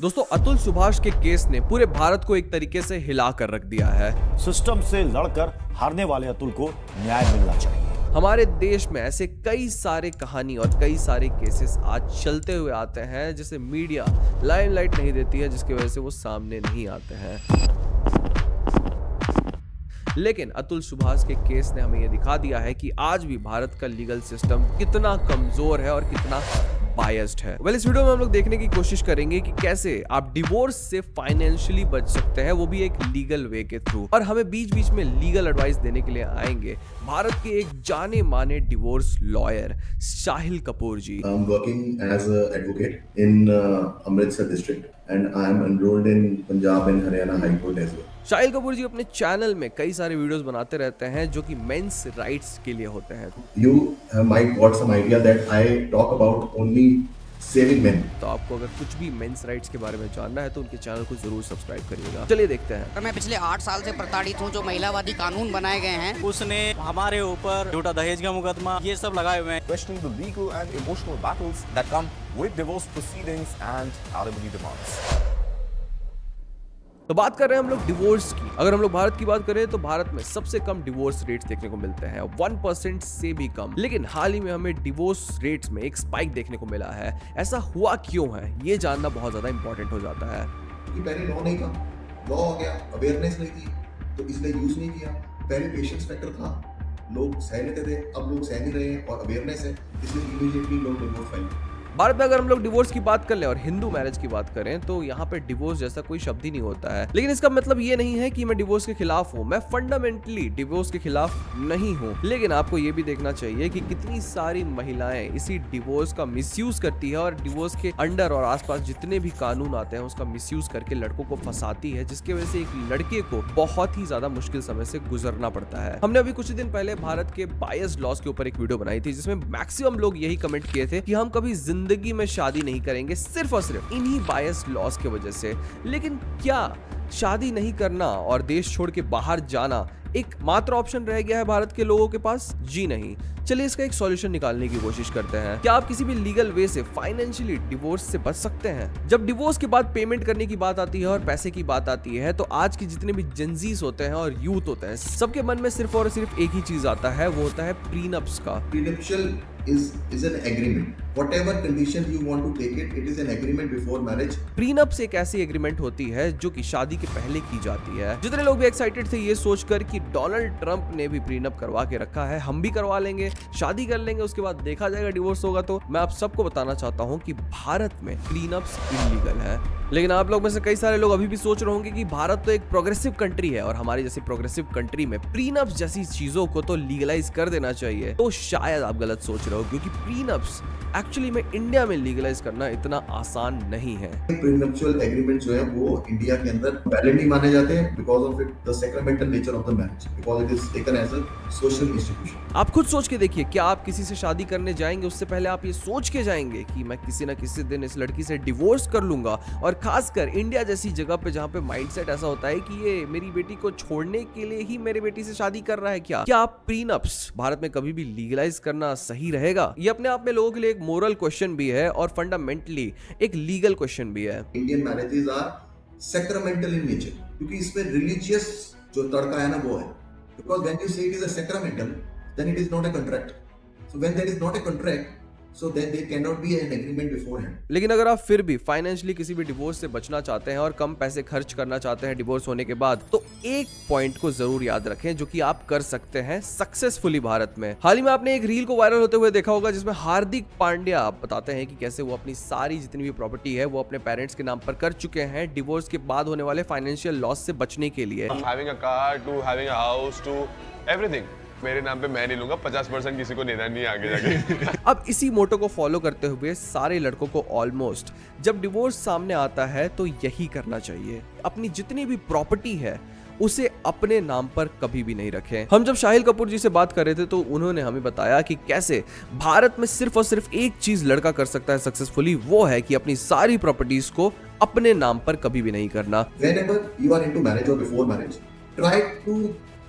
दोस्तों अतुल सुभाष के केस ने पूरे भारत को एक तरीके से हिला कर रख दिया है। सिस्टम से लड़कर हारने वाले अतुल को न्याय मिलना चाहिए। हमारे देश में ऐसे कई सारे कहानी और कई सारे केसेस आज चलते हुए आते हैं जिसे मीडिया लाइमलाइट नहीं देती है, जिसकी वजह से वो सामने नहीं आते हैं। लेकिन अतुल सुभाष के केस ने हमें यह दिखा दिया है कि आज भी भारत का लीगल सिस्टम कितना कमजोर है और कितना बायस्ड है। इस वीडियो में हम लोग देखने की कोशिश करेंगे कि कैसे आप डिवोर्स से फाइनेंशियली बच सकते हैं, वो भी एक लीगल वे के थ्रू। और हमें बीच बीच में लीगल एडवाइस देने के लिए आएंगे भारत के एक जाने माने divorce lawyer Shahil Kapoor ji. I'm working as an advocate in Amritsar district and I am enrolled in Punjab and Haryana High Court as well. Shahil Kapoor ji अपने चैनल में कई सारे वीडियोस बनाते रहते हैं जो कि मेंस राइट्स के लिए होते हैं। You might got some idea that I talk about only saving men. तो आपको अगर कुछ भी मेंस राइट्स के बारे में जानना है तो उनके चैनल को जरूर सब्सक्राइब करिएगा। चलिए देखते हैं। मैं पिछले 8 साल से प्रताड़ित हूँ। जो महिलावादी कानून बनाए गए हैं उसने हमारे ऊपर झूठा दहेज का मुकदमा ये सब लगाए हुए हैं। questioning the legal and emotional battles that come with divorce proceedings and alimony demands. तो बात कर रहे हैं हम लोग डिवोर्स की। अगर हम लोग भारत की बात करें तो भारत में सबसे कम डिवोर्स रेट्स देखने को मिलते हैं, 1% से भी कम। लेकिन हाल ही में हमें डिवोर्स रेट्स में एक स्पाइक देखने को मिला है। ऐसा हुआ क्यों है, ये जानना बहुत ज्यादा इंपॉर्टेंट हो जाता है। क्योंकि पहले लॉ नहीं था, लॉ आ गया, अवेयरनेस नहीं थी तो इसलिए यूज नहीं किया। पहले पेशेंस फैक्टर था, लोग सह लेते थे, अब लोग सह नहीं रहे हैं और अवेयरनेस है, इसलिए इमीडिएटली लोग डिवोर्स फाइल। भारत में अगर हम लोग डिवोर्स की बात कर लें और हिंदू मैरिज की बात करें तो यहाँ पे डिवोर्स जैसा कोई शब्द ही नहीं होता है। लेकिन इसका मतलब ये नहीं है कि मैं डिवोर्स के खिलाफ हूँ। मैं फंडामेंटली डिवोर्स के खिलाफ नहीं हूँ। लेकिन आपको ये भी देखना चाहिए कि कितनी सारी महिलाएं इसी डिवोर्स का मिसयूज करती है और डिवोर्स के अंडर और आसपास जितने भी कानून आते हैं उसका मिसयूज करके लड़कों को फंसाती है, जिसकी वजह से एक लड़के को बहुत ही ज्यादा मुश्किल समय से गुजरना पड़ता है। हमने अभी कुछ दिन पहले भारत के बायस्ड लॉज के ऊपर एक वीडियो बनाई थी जिसमें मैक्सिमम लोग यही कमेंट किए थे कि हम कभी जिंदगी में शादी नहीं करेंगे सिर्फ और सिर्फ इन्हीं बायस्ड लॉज की वजह से। लेकिन क्या शादी नहीं करना और देश छोड़ के बाहर जाना एक मात्र ऑप्शन रह गया है भारत के लोगों के पास? जी नहीं। चलिए इसका एक सॉल्यूशन निकालने की कोशिश करते हैं। क्या आप किसी भी लीगल वे से फाइनेंशियली डिवोर्स से बच सकते हैं? जब डिवोर्स के बाद पेमेंट करने की बात आती है और पैसे की बात आती है तो आज के जितने भी जेंजीस होते हैं और यूथ होते हैं सबके मन में सिर्फ और सिर्फ एक ही चीज आता है, वो होता है प्रीनप्स का। Prenuptial is an agreement. Whatever condition you want to take it, it is an agreement before marriage. Prenups एक ऐसी एग्रीमेंट होती है जो कि शादी के पहले की जाती है। जितने लोग भी एक्साइटेड थे ये सोचकर कि डोनाल्ड ट्रंप ने भी प्रीनप करवा के रखा है, हम भी करवा लेंगे, शादी कर लेंगे, उसके बाद देखा जाएगा डिवोर्स होगा। तो मैं आप सबको बताना चाहता हूं कि भारत में प्रीनप्स इलीगल है। लेकिन आप लोग में से कई सारे लोग अभी भी सोच रहे होंगे कि भारत तो एक प्रोग्रेसिव कंट्री है और हमारी जैसी प्रोग्रेसिव कंट्री में प्रीनप्स जैसी चीजों को तो लीगलाइज कर देना चाहिए। तो शायद आप गलत सोच रहे हो, क्योंकि प्रीनप्स एक्चुअली में इंडिया में लीगलाइज करना इतना आसान नहीं है। प्रीनप्चुअल एग्रीमेंट जो है वो इंडिया के अंदर वैलिड नहीं माने जाते हैं because of it the sacramental nature of the marriage, because it is taken as a social institution. आप खुद सोच के देखिए, क्या आप किसी से शादी करने जाएंगे उससे पहले आप ये सोच के जाएंगे कि मैं किसी ना किसी दिन इस लड़की से डिवोर्स कर लूंगा? और खासकर इंडिया जैसी जगह पे जहाँ पे माइंडसेट ऐसा होता है कि ये मेरी बेटी को छोड़ने के लिए ही मेरी बेटी से शादी कर रहा है। क्या आप प्रीनप्स भारत में कभी भी लीगलाइज करना सही रहेगा? ये अपने आप में लोगों के लिए एक मोरल क्वेश्चन भी है और फंडामेंटली एक लीगल क्वेश्चन भी है। Indian marriages are sacramental in nature, क्योंकि इसमें रिलीजियस जो तड़का है ना वो है। Because when you say it is a sacramental then it is not a contract. So when there is not a contract so then there cannot be an agreement beforehand. लेकिन अगर आप फिर भी फाइनेंशियली किसी भी डिवोर्स से बचना चाहते हैं और कम पैसे खर्च करना चाहते हैं डिवोर्स होने के बाद, तो एक पॉइंट को जरूर याद रखें जो कि आप कर सकते हैं सक्सेसफुली भारत में। हाल ही में आपने एक रील को वायरल होते हुए देखा होगा जिसमें हार्दिक पांड्या बताते हैं कि कैसे वो अपनी सारी जितनी भी प्रॉपर्टी है वो अपने पेरेंट्स के नाम पर कर चुके हैं डिवोर्स के बाद होने वाले फाइनेंशियल लॉस से बचने के लिए। having a car to having a house to everything मेरे नाम पे मैं नहीं लूंगा, 50% किसी को देना नहीं आगे जाके। अब इसी मोटो को फॉलो करते हुए सारे लड़कों को ऑलमोस्ट जब डिवोर्स सामने आता है तो यही करना चाहिए। अपनी जितनी भी प्रॉपर्टी है उसे अपने नाम पर कभी भी नहीं रखें। हम जब शाहिल कपूर जी से बात कर रहे थे तो उन्होंने हमें बताया कि कैसे भारत में सिर्फ और सिर्फ एक चीज लड़का कर सकता है सक्सेसफुली, वो है कि अपनी सारी प्रॉपर्टीज को अपने नाम पर कभी भी नहीं करना। Whenever you are into marriage or before marriage, try to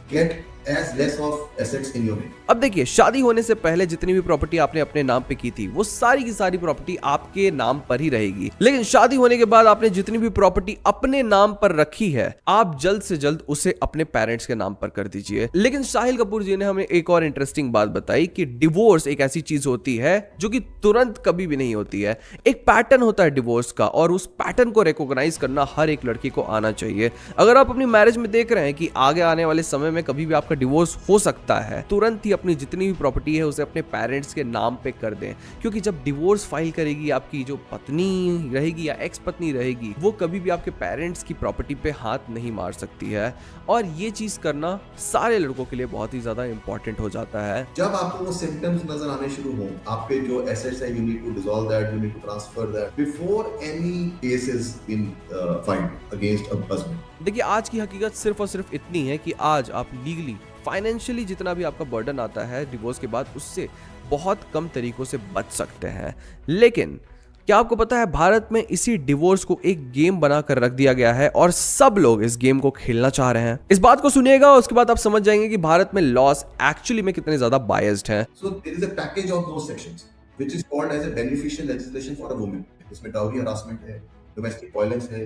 get as less of assets in your name. अब देखिए, शादी होने से पहले जितनी भी प्रॉपर्टी आपने अपने नाम पे की थी वो सारी की सारी प्रॉपर्टी आपके नाम पर ही रहेगी। लेकिन शादी होने के बाद आपने जितनी भी प्रॉपर्टी अपने नाम पर रखी है आप जल्द से जल्द उसे अपने पेरेंट्स के नाम पर कर दीजिए। लेकिन शाहिल कपूर जी ने हमें एक और इंटरेस्टिंग बात बताई कि डिवोर्स एक ऐसी चीज होती है जो कि तुरंत कभी भी नहीं होती है। एक पैटर्न होता है डिवोर्स का और उस पैटर्न को रिकॉग्नाइज करना हर एक लड़की को आना चाहिए। अगर आप अपनी मैरिज में देख रहे हैं कि आगे आने वाले समय में कभी भी आपका डिवोर्स हो सकता है, तुरंत ही अपनी जितनी भी प्रॉपर्टी है उसे अपने पेरेंट्स के नाम पे कर दें, क्योंकि जब डिवोर्स फाइल करेगी आपकी जो पत्नी रहेगी या एक्स पत्नी रहेगी वो कभी भी आपके पेरेंट्स की प्रॉपर्टी पे हाथ नहीं मार सकती है। और ये चीज करना सारे लड़कों के लिए बहुत ही ज्यादा इंपॉर्टेंट हो जाता है। जब आपको वो सिम्टम्स नजर आने शुरू हो, आपके जो एसेट्स है, you need to dissolve that, you need to transfer that before any case is been filed against a husband. देखिए, आज की हकीकत सिर्फ और सिर्फ इतनी है कि आज आप लीगली फाइनेंशियली जितना भी आपका बर्डन आता है डिवोर्स के बाद उससे बहुत कम तरीकों से बच सकते हैं। लेकिन क्या आपको पता है भारत में इसी डिवोर्स को एक गेम बनाकर रख दिया गया है और सब लोग इस गेम को खेलना चाह रहे हैं। इस बात को सुनिएगा और उसके बाद आप समझ जाएंगे कि भारत में लॉस एक्चुअली में कितने ज्यादा बायस्ड हैं। So there is a package of those sections which is called as a beneficial legislation for a woman. इसमें डाउरी हरासमेंट है, डोमेस्टिक वायलेंस है,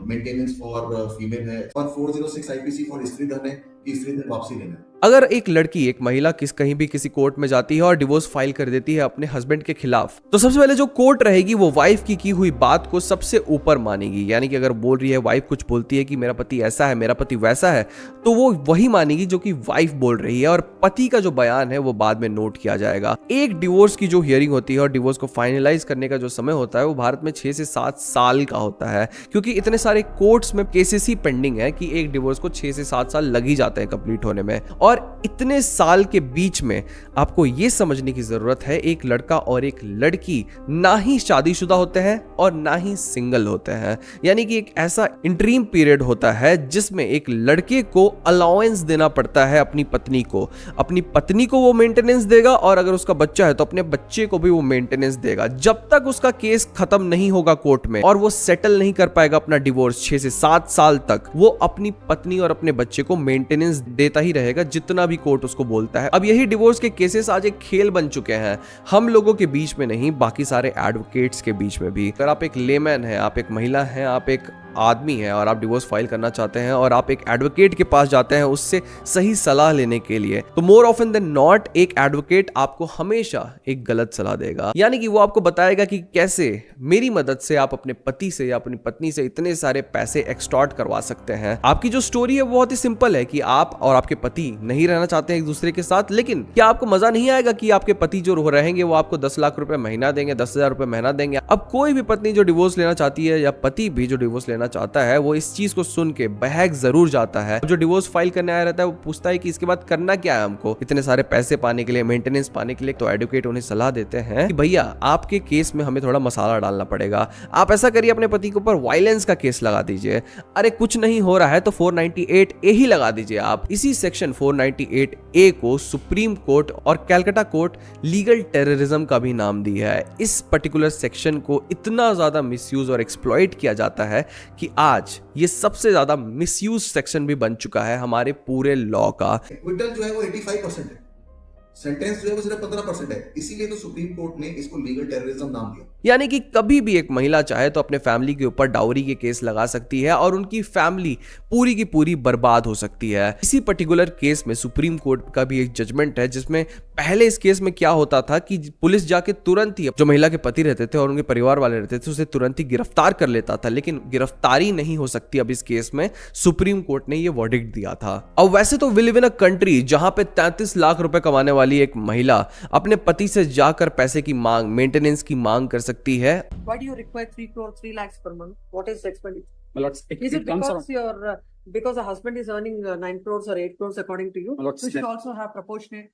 मेंटेनेंस फॉर फीमेल है, और 406 आईपीसी फॉर स्त्री धन है कि स्त्री धन वापसी लेना है। अगर एक लड़की, एक महिला कहीं भी किसी कोर्ट में जाती है और डिवोर्स फाइल कर देती है अपने हस्बैंड के खिलाफ, तो सबसे पहले जो कोर्ट रहेगी वो वाइफ की हुई बात को सबसे ऊपर मानेगी। यानी कि अगर बोल रही है वाइफ, कुछ बोलती है कि मेरा पति ऐसा है, मेरा पति वैसा है, तो वो वही मानेगी जो कि वाइफ बोल रही है और पति का जो बयान है वो बाद में नोट किया जाएगा। एक डिवोर्स की जो हियरिंग होती है और डिवोर्स को फाइनलाइज करने का जो समय होता है वो भारत में 6 से 7 साल का होता है, क्योंकि इतने सारे कोर्ट्स में केसेस ही पेंडिंग है कि एक डिवोर्स को 6 से 7 साल लग ही जाते हैं कंप्लीट होने में। और इतने साल के बीच में आपको यह समझने की जरूरत है एक लड़का और एक लड़की ना ही शादीशुदा होते हैं और ना ही सिंगल होते हैं। यानी कि एक ऐसा इंटरीम पीरियड होता है जिसमें एक लड़के को अलाउंस देना पड़ता है अपनी पत्नी को। अपनी पत्नी को वो मेंटेनेंस देगा और अगर उसका बच्चा है तो अपने बच्चे को भी वो मेंटेनेंस देगा जब तक उसका केस खत्म नहीं होगा कोर्ट में और वो सेटल नहीं कर पाएगा अपना डिवोर्स 6 से 7 साल तक। वो अपनी पत्नी और अपने बच्चे को मेंटेनेंस देता ही रहेगा जितना भी कोर्ट उसको बोलता है। अब यही डिवोर्स के केसेस आज एक खेल बन चुके हैं, हम लोगों के बीच में नहीं, बाकी सारे एडवोकेट्स के बीच में भी। अगर आप एक लेमैन हैं, आप एक महिला हैं, आप एक आदमी है और आप डिवोर्स फाइल करना चाहते हैं और आप एक एडवोकेट के पास जाते हैं उससे सही सलाह लेने के लिए, तो मोर ऑफन देन नॉट एक एडवोकेट आपको हमेशा एक गलत सलाह देगा। यानी कि वो आपको बताएगा कि कैसे मेरी मदद से आप अपने पति से या अपनी पत्नी से इतने सारे पैसे एक्सटॉर्ट करवा सकते हैं। आपकी जो स्टोरी है वो बहुत ही सिंपल है कि आप और आपके पति नहीं रहना चाहते हैं एक दूसरे के साथ, लेकिन क्या आपको मजा नहीं आएगा कि आपके पति जो रहेंगे वो आपको 10 लाख रुपए महीना देंगे, 10,000 रुपए महीना देंगे। अब कोई भी पत्नी जो डिवोर्स लेना चाहती है या पति भी जो डिवोर्स लेना चाहता है वो इस चीज को सुन के बहक जरूर जाता है। जो डिवोर्स फाइल करने आया रहता है वो पूछता है कि इसके बाद करना क्या है हमको, इतने सारे पैसे पाने के लिए, मेंटेनेंस पाने के लिए। तो एडवोकेट उन्हें सलाह देते हैं कि भैया आपके केस में हमें थोड़ा मसाला डालना पड़ेगा, आप ऐसा करिए अपने पति के ऊपर वायलेंस का केस लगा दीजिए। अरे कुछ नहीं हो रहा है तो 498A ही लगा दीजिए आप। इसी सेक्शन 498A को सुप्रीम कोर्ट और कैलकाटा कोर्ट लीगल टेररिज्म का भी नाम दिया है। इस पर्टिकुलर सेक्शन को इतना ज्यादा मिसयूज और एक्सप्लॉइट किया जाता है कि आज ये सबसे ज्यादा मिसयूज सेक्शन भी बन चुका है हमारे पूरे लॉ का। एक्विटल जो है वो 85% है, सेंटेंस जो है वो सिर्फ 15% है, इसीलिए तो सुप्रीम कोर्ट ने इसको लीगल टेररिज्म नाम दिया। यानी कि कभी भी एक महिला चाहे तो अपने फैमिली के ऊपर डाउरी के केस लगा सकती है और उनकी फैमिली पूरी की पूरी बर्बाद हो सकती है। इसी पर्टिकुलर केस में सुप्रीम कोर्ट का भी एक जजमेंट है जिसमें पहले इस केस में क्या होता था कि पुलिस जाके तुरंत ही जो महिला के पति रहते थे और उनके परिवार वाले रहते थे उसे तुरंत ही गिरफ्तार कर लेता था, लेकिन गिरफ्तारी नहीं हो सकती अब इस केस में। सुप्रीम कोर्ट ने ये वर्डिक्ट दिया था। अब वैसे तो we live in a country जहां पे 33 लाख रुपए कमाने वाली एक महिला अपने पति से जाकर पैसे की मांग, मेंटेनेंस की मांग कर सकती है। Why do you require 3 crore, 3 lakhs per month? What is the expenditure? My lords, Is it comes because because the husband is earning 9 crores or 8 crores according to you? My lords, You should that- also have proportionate.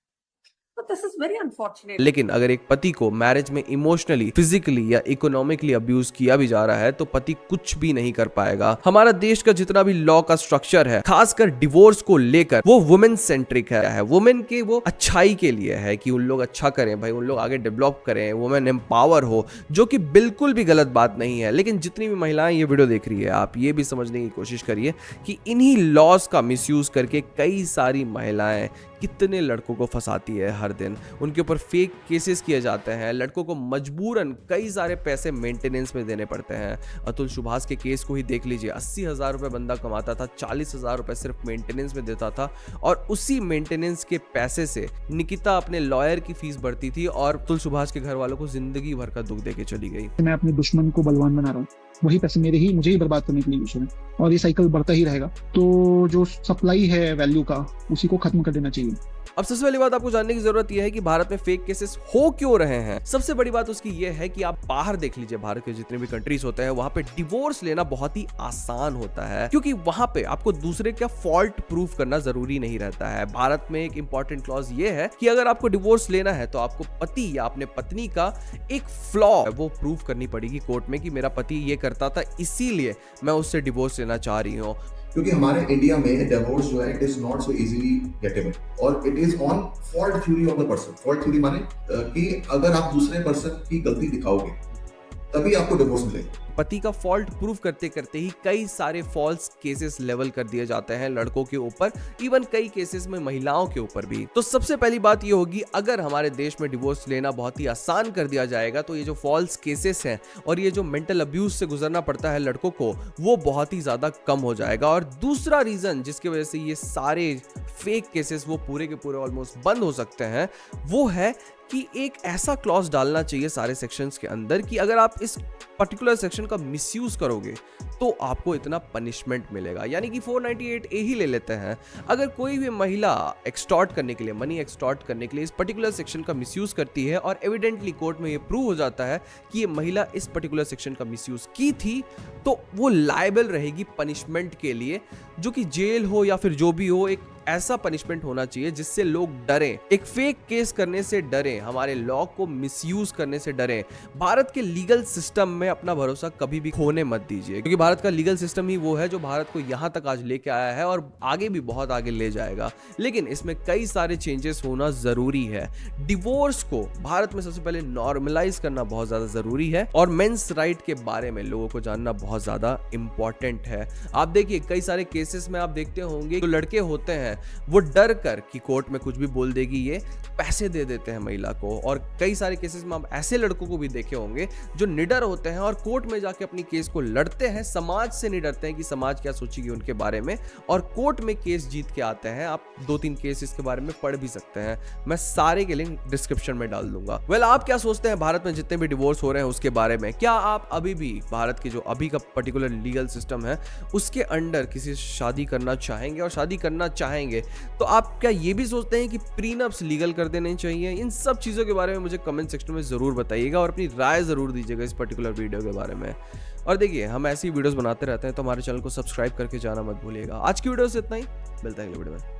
But this is very unfortunate. लेकिन अगर एक पति को marriage में emotionally, physically या economically abuse किया भी जा रहा है तो पति कुछ भी नहीं कर पाएगा। हमारा देश का जितना भी लॉ का स्ट्रक्चर है, खासकर डिवोर्स को लेकर, वो वुमेन सेंट्रिक है। वुमेन के वो अच्छाई के लिए है कि उन लोग अच्छा करें भाई, उन लोग आगे डेवलप करें, वुमेन एम्पावर हो, जो कि बिल्कुल भी गलत बात नहीं है। लेकिन जितनी भी महिलाएं ये वीडियो देख रही है, आप ये भी समझने की कोशिश करिए कि इन्हीं लॉज का मिसयूज करके कई सारी महिलाएं कितने लड़कों को फंसाती है हर दिन। उनके ऊपर फेक केसेस किए जाते हैं, लड़कों को मजबूरन कई सारे पैसे मेंटेनेंस में देने पड़ते हैं। अतुल सुभाष के केस को ही देख लीजिए, 80,000 रुपए बंदा कमाता था, 40,000 रुपए सिर्फ मेंटेनेंस में देता था, और उसी मेंटेनेंस के पैसे से निकिता अपने लॉयर की फीस भरती थी और अतुल सुभाष के घर वालों को जिंदगी भर का दुख देके चली गई। मैं अपने दुश्मन को बलवान बना रहा हूँ, वही पैसे मुझे ही बर्बाद करने के लिए यूज हो रहे हैं, और ये साइकिल बढ़ता ही रहेगा। तो जो सप्लाई है वैल्यू का, उसी को खत्म कर देना चाहिए। अब सबसे पहली बात आपको जानने की जरूरत यह है कि भारत में फेक केसेस हो क्यों रहे हैं। सबसे बड़ी बात उसकी यह है कि आप बाहर देख लीजिए, भारत के जितने भी कंट्रीज होते हैं वहां पे डिवोर्स लेना बहुत ही आसान होता है, क्योंकि वहां पे आपको दूसरे का फॉल्ट प्रूफ करना जरूरी नहीं रहता है। भारत में एक इंपॉर्टेंट क्लॉज ये है कि अगर आपको डिवोर्स लेना है तो आपको पति या अपने पत्नी का एक फ्लॉ वो प्रूफ करनी पड़ेगी कोर्ट में कि मेरा पति ये करता था, इसीलिए मैं उससे डिवोर्स लेना चाह रही हूँ। क्योंकि हमारे इंडिया में डिवोर्स जो है it is not so easily gettable, और it is on fault theory of the person. Fault theory माने कि अगर आप दूसरे पर्सन की गलती दिखाओगे तभी आपको डिवोर्स मिलेगा। पति का फॉल्ट प्रूव करते करते ही कई सारे फॉल्स केसेस लेवल कर दिए जाते हैं लड़कों के ऊपर, इवन कई केसेस में महिलाओं के ऊपर भी। तो सबसे पहली बात ये होगी, अगर हमारे देश में डिवोर्स लेना बहुत ही आसान कर दिया जाएगा तो ये जो फॉल्स केसेस हैं और ये जो मेंटल अब्यूज से गुजरना पड़ता है लड़कों को, वो बहुत ही ज्यादा कम हो जाएगा। और दूसरा रीजन जिसकी वजह से ये सारे फेक केसेस वो पूरे के पूरे ऑलमोस्ट बंद हो सकते हैं, वो है कि एक ऐसा क्लॉज डालना चाहिए सारे सेक्शंस के अंदर कि अगर आप इस पर्टिकुलर सेक्शन का मिसयूज करोगे तो आपको इतना पनिशमेंट मिलेगा। यानी कि 498A ही ले लेते हैं, अगर कोई भी महिला एक्सटॉर्ट करने के लिए, मनी एक्सटॉर्ट करने के लिए इस पर्टिकुलर सेक्शन का मिसयूज करती है और एविडेंटली कोर्ट में ये प्रूव हो जाता है कि ये महिला इस पर्टिकुलर सेक्शन का मिसयूज की थी, तो वो लायबल रहेगी पनिशमेंट के लिए, जो कि जेल हो या फिर जो भी हो, एक ऐसा पनिशमेंट होना चाहिए जिससे लोग डरें, एक फेक केस करने से डरें, हमारे लॉ को मिसयूज करने से डरें। भारत के लीगल सिस्टम में अपना भरोसा कभी भी खोने मत दीजिए, क्योंकि भारत का लीगल सिस्टम ही वो है जो भारत को यहां तक आज लेके आया है और आगे भी बहुत आगे ले जाएगा। लेकिन इसमें कई सारे चेंजेस होना जरूरी है। डिवोर्स को भारत में सबसे पहले नॉर्मलाइज करना बहुत ज्यादा जरूरी है, और मेंस राइट के बारे में लोगों को जानना बहुत ज्यादा इंपॉर्टेंट है। आप देखिए, कई सारे केसेस में आप देखते होंगे जो लड़के होते हैं वो डर कर कि कोर्ट में कुछ भी बोल देगी ये, पैसे दे देते हैं महिला को। और कई सारे केसेस में आप ऐसे लड़कों को भी देखे होंगे जो निडर होते हैं और कोर्ट में जाके अपनी केस को लड़ते हैं, समाज से नहीं डरते हैं कि समाज क्या सोचेगी उनके बारे में, और कोर्ट में केस जीत के आते हैं। आप 2-3 केस इसके बारे में पढ़ भी सकते हैं, मैं सारे के लिंक डिस्क्रिप्शन में डाल दूंगा। वेल, आप क्या सोचते हैं भारत में जितने भी डिवोर्स हो रहे हैं उसके बारे में? क्या आप अभी भी भारत के जो अभी का पर्टिकुलर लीगल सिस्टम है उसके अंडर किसी से शादी करना चाहेंगे? और शादी करना चाहेंगे तो आप क्या ये भी सोचते हैं कि प्रीनप्स लीगल कर देने चाहिए? इन सब चीजों के बारे में मुझे कमेंट सेक्शन में जरूर बताइएगा और अपनी राय जरूर दीजिएगा इस पर्टिकुलर वीडियो के बारे में। और देखिए, हम ऐसी वीडियोस बनाते रहते हैं, तो हमारे चैनल को सब्सक्राइब करके जाना मत भूलिएगा। आज की वीडियो से इतना ही, मिलता है अगले वीडियो में।